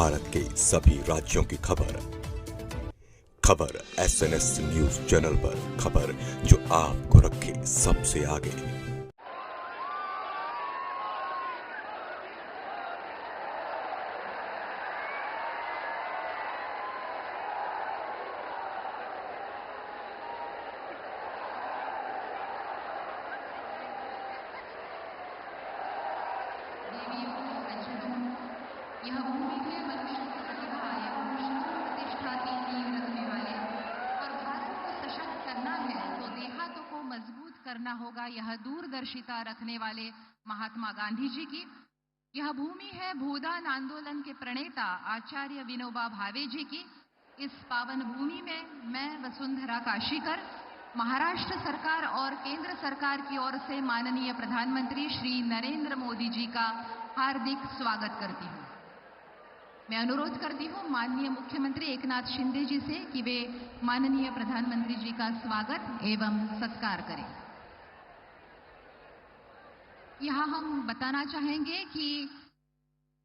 भारत के सभी राज्यों की खबर SNS न्यूज चैनल पर, खबर जो आपको रखे सबसे आगे। यह भूमि है मनुष्य की प्रतिभा एवं शान प्रतिष्ठा की नींव रखने वाले, और भारत को सशक्त करना है तो देहातों को मजबूत करना होगा। यह दूरदर्शिता रखने वाले महात्मा गांधी जी की। यह भूमि है भूदान आंदोलन के प्रणेता आचार्य विनोबा भावे जी की। इस पावन भूमि में मैं वसुंधरा काशीकर महाराष्ट्र सरकार और केंद्र सरकार की ओर से माननीय प्रधानमंत्री श्री नरेंद्र मोदी जी का हार्दिक स्वागत करती हूँ। मैं अनुरोध करती हूँ माननीय मुख्यमंत्री एकनाथ शिंदे जी से कि वे माननीय प्रधानमंत्री जी का स्वागत एवं सत्कार करें। यहाँ हम बताना चाहेंगे कि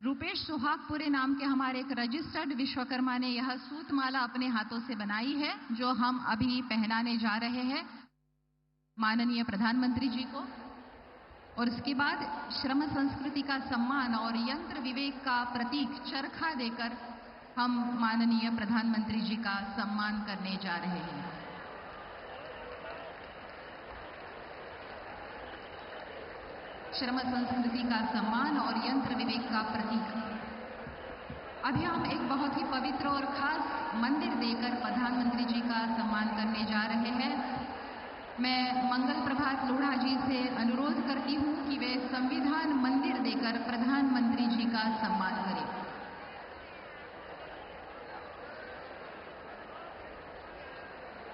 रूपेश सुहागपुरे नाम के हमारे एक रजिस्टर्ड विश्वकर्मा ने यह सूतमाला अपने हाथों से बनाई है, जो हम अभी पहनाने जा रहे हैं माननीय प्रधानमंत्री जी को। और इसके बाद श्रम संस्कृति का सम्मान और यंत्र विवेक का प्रतीक चरखा देकर हम माननीय प्रधानमंत्री जी का सम्मान करने जा रहे हैं। श्रम संस्कृति का सम्मान और यंत्र विवेक का प्रतीक। अभी हम एक बहुत ही पवित्र और खास मंदिर देकर प्रधानमंत्री जी का सम्मान करने जा रहे हैं। मैं मंगल प्रभात लोढ़ा जी से अनुरोध करती हूं कि वे संविधान मंदिर देकर प्रधानमंत्री जी का सम्मान करें।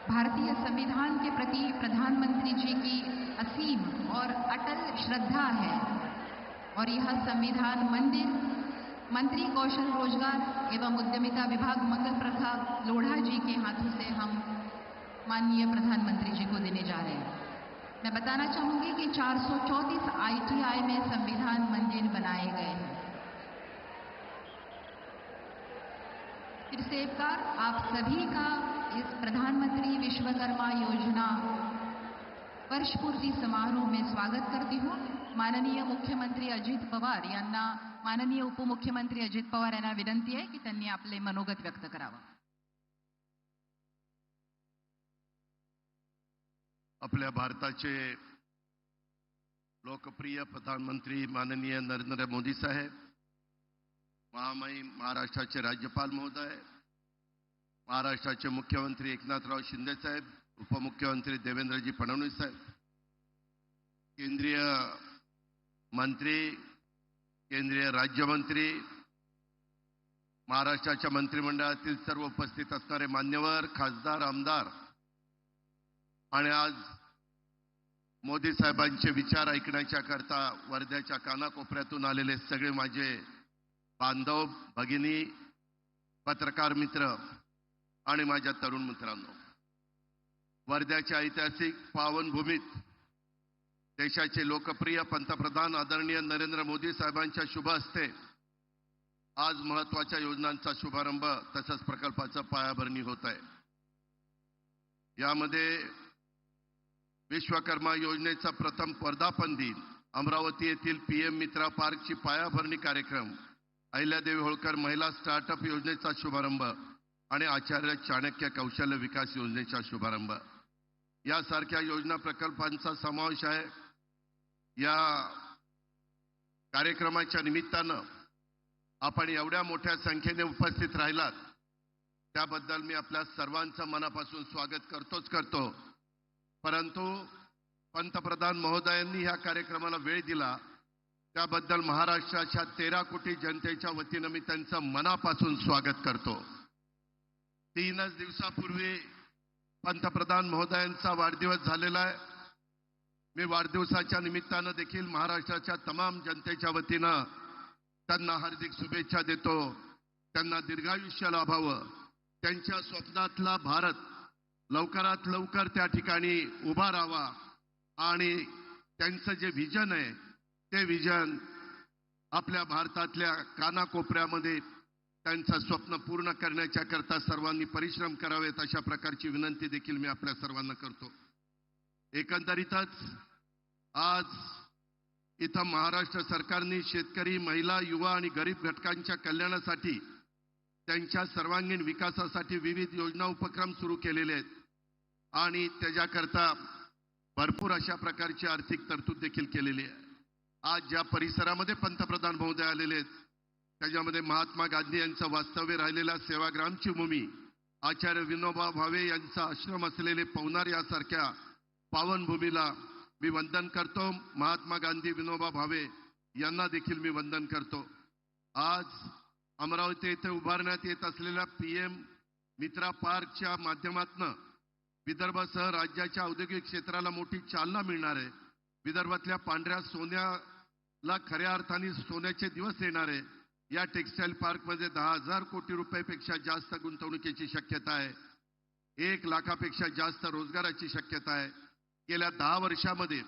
भारतीय संविधान के प्रति प्रधानमंत्री जी की असीम और अटल श्रद्धा है, और यह संविधान मंदिर मंत्री कौशल रोजगार एवं उद्यमिता विभाग मंगल प्रभात लोढ़ा जी के हाथों से हम माननीय प्रधानमंत्री जी को देने जा रहे हैं। मैं बताना चाहूंगी कि 434 ITI में संविधान मंदिर बनाए गए हैं। फिर से एक बार आप सभी का इस प्रधानमंत्री विश्वकर्मा योजना वर्ष पूर्ति समारोह में स्वागत करती हूँ। माननीय मुख्यमंत्री अजित पवार यांना, माननीय उपमुख्यमंत्री अजित पवार यांना विनंती आहे की त्यांनी आपले मनोगत व्यक्त करावं। आपल्या भारताचे लोकप्रिय प्रधानमंत्री माननीय नरेंद्र मोदी साहेब, महाराष्ट्राचे राज्यपाल महोदय, महाराष्ट्राचे मुख्यमंत्री एकनाथराव शिंदे साहेब, उपमुख्यमंत्री देवेंद्रजी फडणवीस साहेब, केंद्रीय मंत्री, केंद्रीय राज्यमंत्री, महाराष्ट्राच्या मंत्रिमंडळातील सर्व उपस्थित असणारे मान्यवर, खासदार, आमदार आणि आज मोदी साहेबांचे विचार ऐकण्याच्या करता वर्ध्याच्या कानाकोपऱ्यातून आलेले सगळे माझे बांधव, भगिनी, पत्रकार मित्र आणि माझ्या तरुण मित्रांनो, वर्ध्याच्या ऐतिहासिक पावनभूमीत देशाचे लोकप्रिय पंतप्रधान आदरणीय नरेंद्र मोदी साहेबांच्या शुभ हस्ते आज महत्त्वाच्या योजनांचा शुभारंभ तसंच प्रकल्पाचं पायाभरणी होत आहे। यामध्ये विश्वकर्मा योजनेचा प्रथम वर्धापन दिन, अमरावती येथील PM मित्रा पार्कची पायाभरणी कार्यक्रम, अहिल्यादेवी होळकर महिला स्टार्टअप योजनेचा शुभारंभ आणि आचार्य चाणक्य कौशल्य विकास योजनेचा शुभारंभ यासारख्या योजना प्रकल्पांचा समावेश आहे। या कार्यक्रमाच्या निमित्तानं आपण एवढ्या मोठ्या संख्येने उपस्थित राहिलात त्याबद्दल मी आपल्या सर्वांचं मनापासून स्वागत करतो। परंतु पंतप्रधान महोदयांनी या कार्यक्रमाला वेळ दिला त्याबद्दल महाराष्ट्राच्या 13 कोटी जनतेच्या वतीने मी त्यांचं मनापासून स्वागत करतो। 3 दिवसापूर्वी पंतप्रधान महोदयांचा वाढदिवस झालेला आहे। मी वाढदिवसाच्या निमित्ताने देखील महाराष्ट्राच्या तमाम जनतेच्या वतीने त्यांना हार्दिक शुभेच्छा देतो। त्यांना दीर्घायुष्य लाभावं, त्यांच्या स्वप्नातला भारत लवकरात लवकर त्या ठिकाणी उभा राहावा आणि त्यांचं जे विजन आहे ते विजन आपल्या भारतातल्या कानाकोपऱ्यामध्ये त्यांचं स्वप्न पूर्ण करण्याच्या करता सर्वांनी परिश्रम करावेत अशा प्रकारची विनंती देखील मी आपल्या सर्वांना करतो. एकंदरीतच आज इथं महाराष्ट्र सरकारने शेतकरी, महिला, युवा आणि गरीब घटकांच्या कल्याणासाठी, त्यांच्या सर्वांगीण विकासासाठी विविध योजना उपक्रम सुरू केलेले आहेत आणि त्याच्याकरता भरपूर अशा प्रकारची आर्थिक तरतूद देखील केलेली आहे. आज ज्या परिसरामध्ये पंतप्रधान महोदय आलेले आहेत त्याच्यामध्ये महात्मा गांधी यांचं वास्तव्य राहिलेल्या सेवाग्रामची भूमी, आचार्य विनोबा भावे यांचा आश्रम असलेले पवनार यासारख्या पावनभूमीला मी वंदन करतो. महात्मा गांधी, विनोबा भावे यांना देखील मी वंदन करतो. आज अमरावती येथे उभारण्यात येत असलेल्या PM मित्रा पार्कच्या माध्यमातून विदर्भासह राज्याच्या औद्योगिक क्षेत्राला मोठी चालना मिळणार आहे. विदर्भातल्या पांढऱ्या सोन्याला खऱ्या अर्थाने सोन्याचे दिवस येणार आहे. या टेक्सटाईल पार्कमध्ये 10,000 कोटी रुपयापेक्षा जास्त गुंतवणुकीची शक्यता आहे. 1 लाखापेक्षा जास्त रोजगाराची शक्यता आहे. गेल्या 10 वर्षामध्ये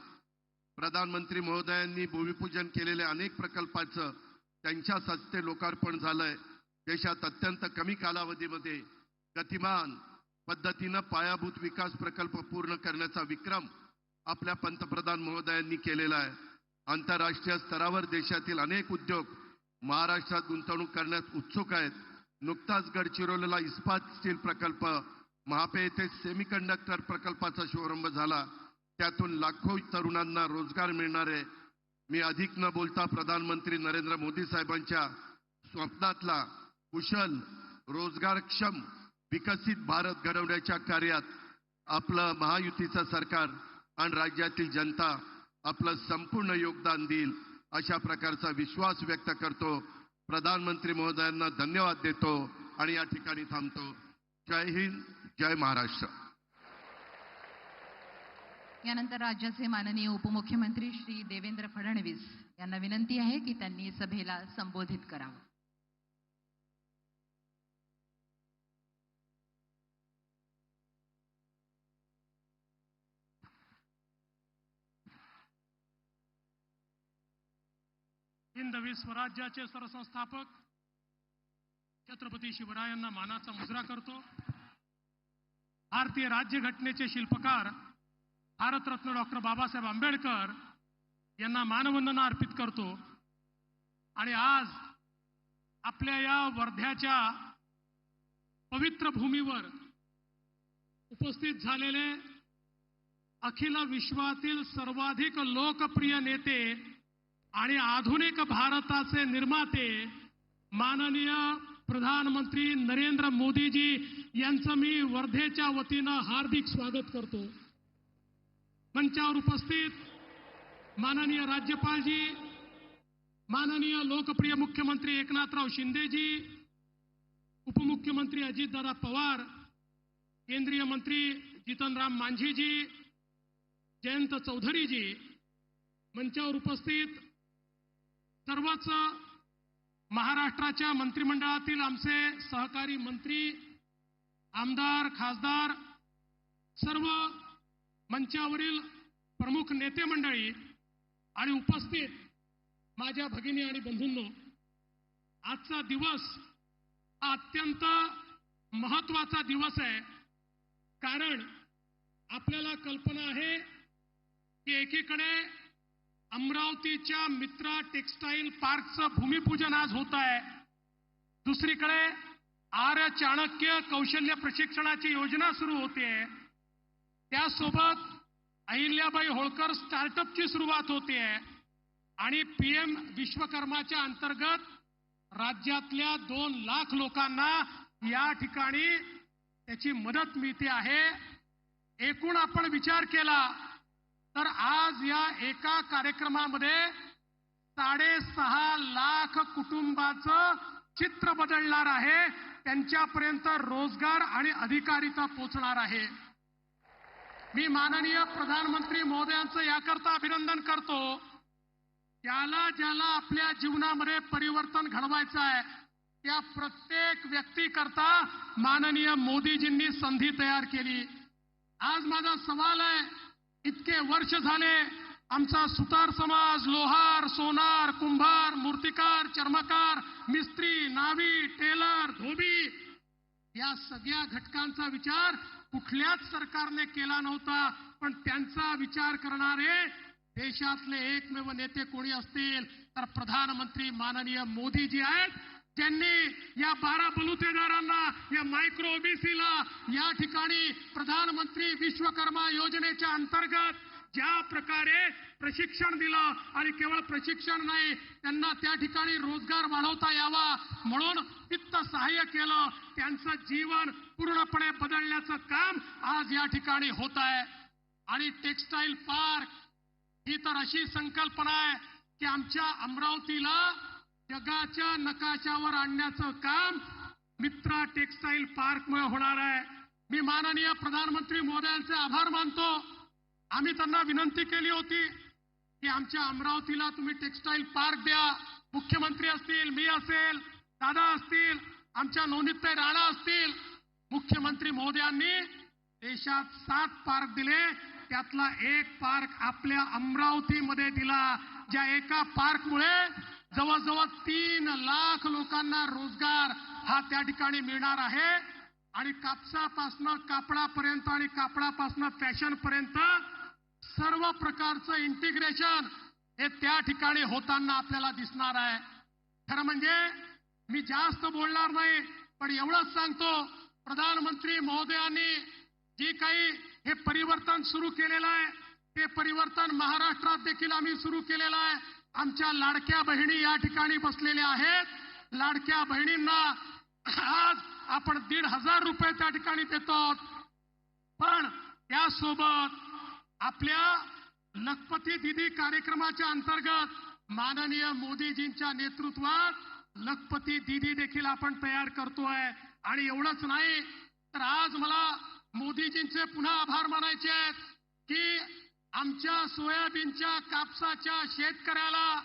प्रधानमंत्री महोदयांनी भूमिपूजन केलेल्या अनेक प्रकल्पांचं त्यांच्या हस्ते लोकार्पण झालंय. देशात अत्यंत कमी कालावधीमध्ये गतिमान पद्धतीनं पायाभूत विकास प्रकल्प पूर्ण करण्याचा विक्रम आपल्या पंतप्रधान महोदयांनी केलेला आहे. आंतरराष्ट्रीय स्तरावर देशातील अनेक उद्योग महाराष्ट्रात गुंतवणूक करण्यास उत्सुक आहेत. नुकताच गडचिरोलीला इस्पात स्टील प्रकल्प, महापे येथे सेमीकंडक्टर प्रकल्पाचा शुभारंभ झाला. त्यातून लाखो तरुणांना रोजगार मिळणार आहे. मी अधिक न बोलता प्रधानमंत्री नरेंद्र मोदी साहेबांच्या स्वप्नातला कुशल, रोजगारक्षम, विकसित भारत घडवण्याच्या कार्यात आपलं महायुतीचं सरकार आणि राज्यातील जनता आपलं संपूर्ण योगदान देईल अशा प्रकारचा विश्वास व्यक्त करतो. प्रधानमंत्री महोदयांना धन्यवाद देतो आणि या ठिकाणी थांबतो. जय हिंद, जय महाराष्ट्र. यानंतर राज्याचे माननीय उपमुख्यमंत्री श्री देवेंद्र फडणवीस यांना विनंती आहे की त्यांनी सभेला संबोधित करावं. हिंदवी स्वराज्याचे सरसंस्थापक छत्रपती शिवरायांना मानाचा मुजरा करतो. भारतीय राज्यघटनेचे शिल्पकार भारतरत्न डॉक्टर बाबासाहेब आंबेडकर यांना मानवंदना अर्पित करतो. आणि आज आपल्या या वर्ध्याच्या पवित्र भूमीवर उपस्थित झालेले अखिल विश्वातील सर्वाधिक लोकप्रिय नेते आणि आधुनिक भारताचे निर्माते माननीय प्रधानमंत्री नरेंद्र मोदीजी यांचं मी वर्धेच्या वतीनं हार्दिक स्वागत करतो. मंचावर उपस्थित माननीय राज्यपालजी, माननीय लोकप्रिय मुख्यमंत्री एकनाथराव शिंदेजी, उपमुख्यमंत्री अजितदादा पवार, केंद्रीय मंत्री जीतनराम मांझीजी, जयंत चौधरीजी, मंचावर उपस्थित सर्वच महाराष्ट्राच्या मंत्रिमंडळातील आमचे सहकारी मंत्री, आमदार, खासदार, सर्व मंचावरील प्रमुख नेते मंडळी आणि उपस्थित माझ्या भगिनी आणि बंधूंनो, आजचा दिवस हा अत्यंत महत्त्वाचा दिवस आहे. कारण आपल्याला कल्पना आहे की एकीकडे अमरावतीच्या मित्रा टेक्सटाईल पार्कचं भूमिपूजन आज होत आहे, दुसरीकडे आर्य चाणक्य कौशल्य प्रशिक्षणाची योजना सुरू होते, त्यासोबत अहिल्याबाई होळकर स्टार्टअपची सुरुवात होते आणि PM विश्वकर्माच्या अंतर्गत राज्यातल्या 2 लाख लोकांना या ठिकाणी त्याची मदत मिळते आहे. एकूण आपण विचार केला तर आज या एका कार्यक्रमामध्ये 6.5 लाख कुटुंबाचं चित्र बदलणार आहे, त्यांच्यापर्यंत रोजगार आणि अधिकारिता पोहोचणार आहे. मी माननीय प्रधानमंत्री महोदयांचं याकरता अभिनंदन करतो. ज्याला आपल्या जीवनामध्ये परिवर्तन घडवायचं आहे त्या प्रत्येक व्यक्तीकरता माननीय मोदीजींनी संधी तयार केली. आज माझा सवाल आहे, इतके वर्ष झाले आमचा सुतार समाज, लोहार, सोनार, कुंभार, मूर्तिकार, चर्मकार, मिस्त्री, नावी, टेलर, धोबी या सगळ्या घटकांचा विचार कुठल्याच सरकारने केला नव्हता. पण त्यांचा विचार करणारे देशातले एकमेव नेते कोणी असतील तर प्रधानमंत्री माननीय मोदीजी आहेत, ज्यांनी या 12 बलुतेदारांना, या मायक्रो ओबीसीला या ठिकाणी प्रधानमंत्री विश्वकर्मा योजनेच्या अंतर्गत ज्या प्रकारे प्रशिक्षण दिलं आणि केवळ प्रशिक्षण नाही, त्यांना त्या ठिकाणी रोजगार वाढवता यावा म्हणून वित्त सहाय्य केलं. त्यांचं जीवन पूर्णपणे बदलण्याचं काम आज या ठिकाणी होत आहे. आणि टेक्सटाईल पार्क ही तर अशी संकल्पना आहे की आमच्या अमरावतीला जगाच्या नकाशावर आणण्याचं काम मित्रा टेक्सटाईल पार्कमुळे होणार आहे. मी माननीय प्रधानमंत्री महोदयांचे आभार मानतो. आम्ही त्यांना विनंती केली होती की आमच्या अमरावतीला तुम्ही टेक्सटाईल पार्क द्या. मुख्यमंत्री असतील, मी असेल, दादा असतील, आमच्या नवनीतताई राणा असतील. मुख्यमंत्री महोदयांनी देशात 7 पार्क दिले, त्यातला एक पार्क आपल्या अमरावतीमध्ये दिला, ज्या एका पार्कमुळे जवळजवळ 3 लाख लोकांना रोजगार हा त्या ठिकाणी मिळणार आहे. आणि कापसापासनं कापडापर्यंत आणि कापडापासनं फॅशनपर्यंत सर्व प्रकारचं इंटिग्रेशन हे त्या ठिकाणी होताना आपल्याला दिसणार आहे. खरं म्हणजे मी जास्त बोलणार नाही, पण एवढंच सांगतो, प्रधानमंत्री महोदयांनी जी काही हे परिवर्तन सुरू केलेलं आहे ते परिवर्तन महाराष्ट्रात देखील आम्ही सुरू केलेलं आहे. आमच्या लाडक्या बहिणी या ठिकाणी बसलेल्या आहेत. लाडक्या बहिणींना आज आपण 1,500 रुपये त्या ठिकाणी देतो. पण त्यासोबत आपल्या लखपती दीदी कार्यक्रमाच्या अंतर्गत माननीय मोदीजींच्या नेतृत्वात लखपती दीदी देखील आपण तयार करतोय. आणि एवढंच नाही तर आज मला मोदीजींचे पुन्हा आभार मानायचे आहेत की आमच्या सोयाबीनच्या, कापसाच्या शेतकऱ्याला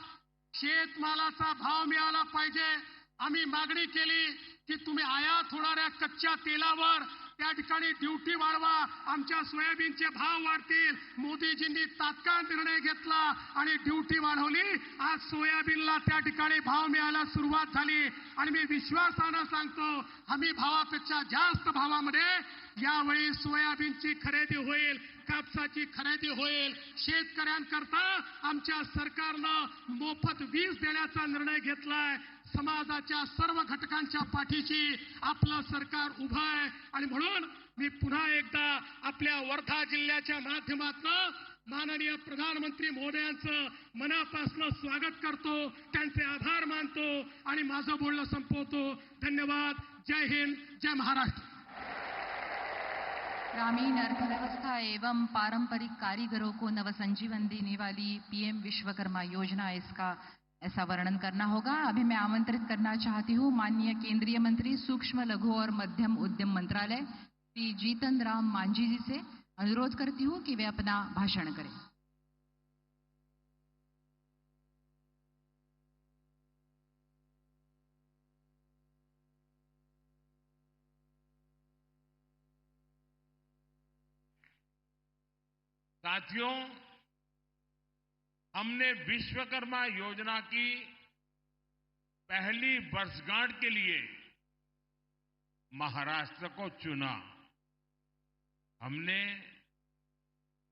शेतमालाचा भाव मिळाला पाहिजे. आम्ही मागणी केली की तुम्ही आयात होणाऱ्या कच्च्या तेलावर त्या ठिकाणी ड्युटी वाढवा, आमच्या सोयाबीनचे भाव वाढतील. मोदीजींनी तात्काळ निर्णय घेतला आणि ड्युटी वाढवली. आज सोयाबीनला त्या ठिकाणी भाव मिळायला सुरुवात झाली. आणि मी विश्वासानं सांगतो, हमी भावापेक्षा जास्त भावामध्ये यावेळी सोयाबीनची खरेदी होईल, कापसाची खरेदी होईल. शेतकऱ्यांकरता आमच्या सरकारनं मोफत वीज देण्याचा निर्णय घेतलाय. समाजाच्या सर्व घटकांच्या पाठीशी आपलं सरकार उभं आहे. आणि म्हणून मी पुन्हा एकदा आपल्या वर्धा जिल्ह्याच्या माध्यमातून माननीय प्रधानमंत्री महोदयांचं मनापासून स्वागत करतो, त्यांचे आभार मानतो आणि माझं बोलणं संपवतो. धन्यवाद. जय हिंद, जय महाराष्ट्र. ग्रामीण अर्थव्यवस्था एवं पारंपरिक कारीगरों को नवसंजीवन देने वाली पीएम विश्वकर्मा योजना इसका ऐसा वर्णन करना होगा. अभी मैं आमंत्रित करना चाहती हूँ माननीय केंद्रीय मंत्री सूक्ष्म लघु और मध्यम उद्यम मंत्रालय श्री जीतन राम मांझी जी से अनुरोध करती हूँ कि वे अपना भाषण करें. साथियों, हमने विश्वकर्मा योजना की पहली वर्षगांठ के लिए महाराष्ट्र को चुना. हमने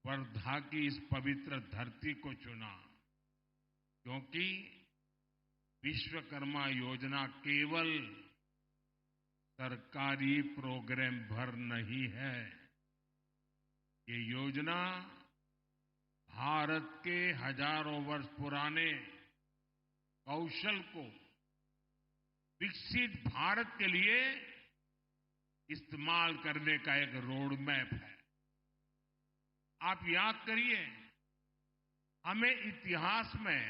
वर्धा की इस पवित्र धरती को चुना क्योंकि विश्वकर्मा योजना केवल सरकारी प्रोग्राम भर नहीं है. ये योजना भारत के हजारों वर्ष पुराने कौशल को विकसित भारत के लिए इस्तेमाल करने का एक रोड मैप है. आप याद करिए, हमें इतिहास में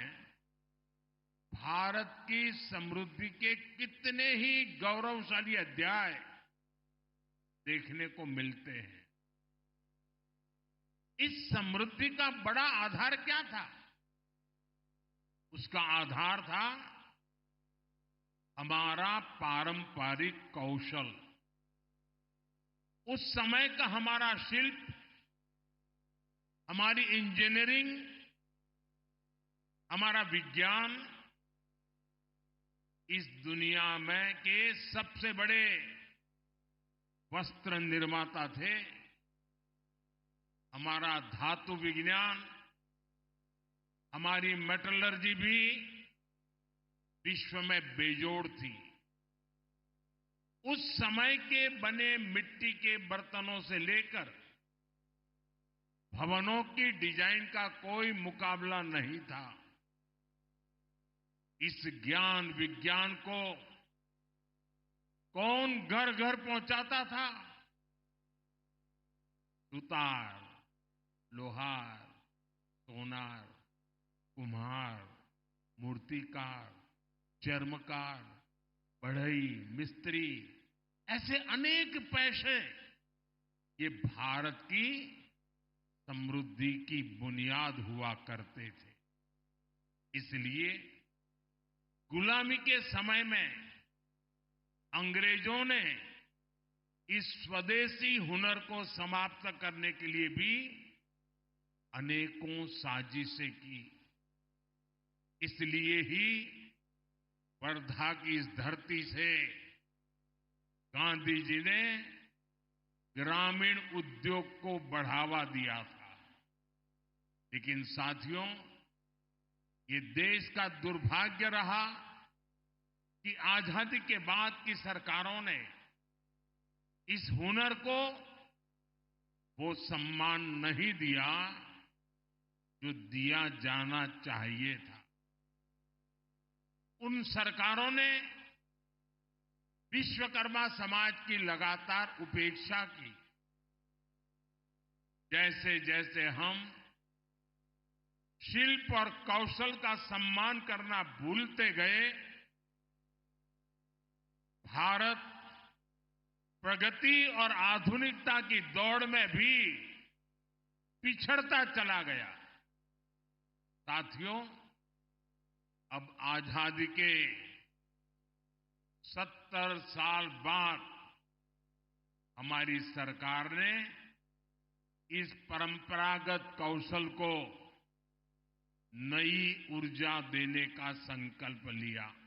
भारत की समृद्धि के कितने ही गौरवशाली अध्याय देखने को मिलते हैं. इस समृद्धि का बड़ा आधार क्या था? उसका आधार था हमारा पारंपरिक कौशल. उस समय का हमारा शिल्प, हमारी इंजीनियरिंग, हमारा विज्ञान इस दुनिया में के सबसे बड़े वस्त्र निर्माता थे। हमारा धातु विज्ञान, हमारी मेटलर्जी भी विश्व में बेजोड़ थी। उस समय के बने मिट्टी के बर्तनों से लेकर भवनों की डिजाइन का कोई मुकाबला नहीं था। इस ज्ञान विज्ञान को कौन घर घर पहुंचाता था? सुतार, लोहार, सोनार, कुम्हार, मूर्तिकार, चर्मकार, बढ़ई, मिस्त्री, ऐसे अनेक पेशे ये भारत की समृद्धि की बुनियाद हुआ करते थे। इसलिए गुलामी के समय में अंग्रेजों ने इस स्वदेशी हुनर को समाप्त करने के लिए भी अनेकों साजिशें की। इसलिए ही वर्धा की इस धरती से गांधी जी ने ग्रामीण उद्योग को बढ़ावा दिया था। लेकिन साथियों, ये देश का दुर्भाग्य रहा कि आजादी के बाद की सरकारों ने इस हुनर को वो सम्मान नहीं दिया जो दिया जाना चाहिए था। उन सरकारों ने विश्वकर्मा समाज की लगातार उपेक्षा की। जैसे जैसे हम शिल्प और कौशल का सम्मान करना भूलते गए, भारत प्रगति और आधुनिकता की दौड़ में भी पिछड़ता चला गया। साथियों, अब आजादी के 70 साल बाद हमारी सरकार ने इस परंपरागत कौशल को नई ऊर्जा देने का संकल्प लिया।